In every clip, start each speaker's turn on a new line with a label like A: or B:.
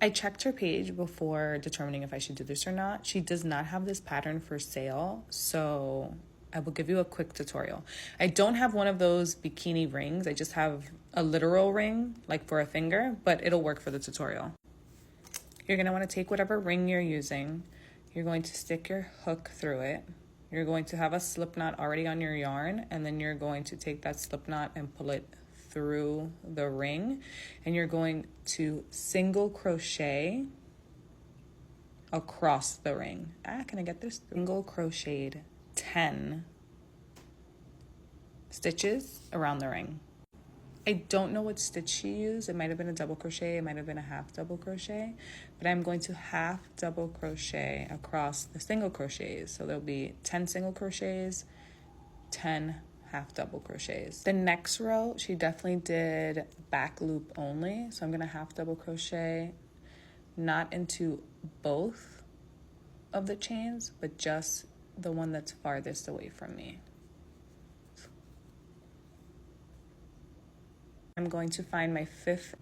A: I checked her page before determining if I should do this or not. She does not have this pattern for sale, so I will give you a quick tutorial. I don't have one of those bikini rings. I just have a literal ring, like for a finger, but it'll work for the tutorial. You're going to want to take whatever ring you're using. You're going to stick your hook through it. You're going to have a slip knot already on your yarn, and then you're going to take that slip knot and pull it through the ring, and you're going to single crochet across the ring. Can I get this? Single crocheted 10 stitches around the ring. I don't know what stitch she used. It might have been a double crochet, it might have been a half double crochet, but I'm going to half double crochet across the single crochets. So there'll be 10 single crochets, 10 half double crochets. The next row, she definitely did back loop only. So I'm gonna half double crochet, not into both of the chains, but just the one that's farthest away from me. I'm going to find my 5th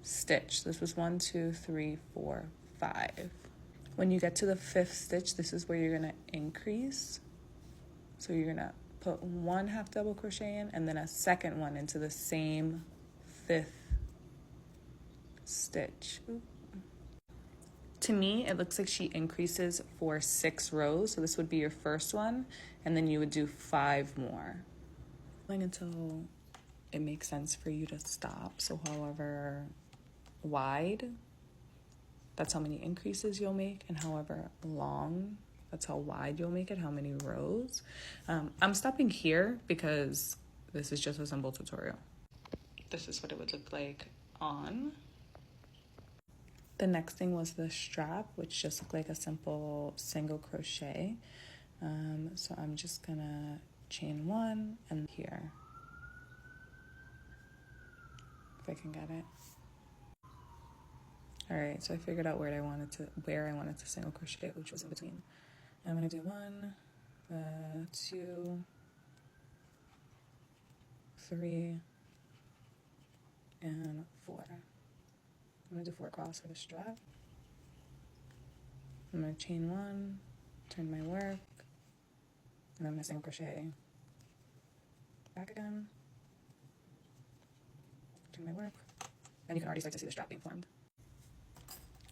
A: stitch. This was 1, 2, 3, 4, 5. When you get to the 5th stitch, this is where you're gonna increase. So you're gonna put 1 half double crochet in and then a second one into the same 5th stitch. Oop. To me, it looks like she increases for 6 rows. So this would be your first one, and then you would do 5 more. Until it makes sense for you to stop. So however wide, that's how many increases you'll make, and however long, that's how wide you'll make it, how many rows. I'm stopping here because this is just a simple tutorial. This is what it would look like on. The next thing was the strap, which just looked like a simple single crochet. So I'm just gonna chain 1 and here, if I can get it. All right, so I figured out where I wanted to single crochet, which was in between. I'm gonna do 1, 2, 3, and 4. I'm gonna do 4 across for the strap. I'm gonna chain 1, turn my work, and I'm gonna single crochet back again, turn my work, and you can already start to see the strap being formed.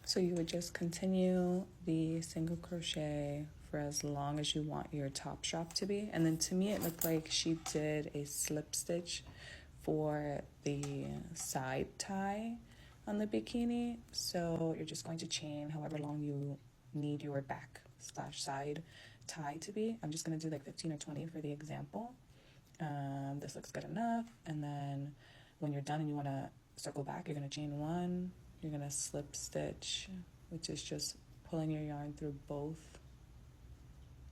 A: So you would just continue the single crochet for as long as you want your top strap to be. And then to me, it looked like she did a slip stitch for the side tie on the bikini. So you're just going to chain however long you need your back / side tie to be. I'm just going to do like 15 or 20 for the example. This looks good enough. And then when you're done and you want to circle back, you're going to chain 1. You're going to slip stitch, which is just pulling your yarn through both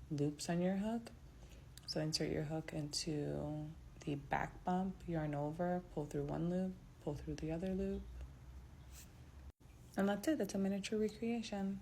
A: loops on your hook. So insert your hook into the back bump, yarn over, pull through one loop, pull through the other loop. And that's it. That's a miniature recreation.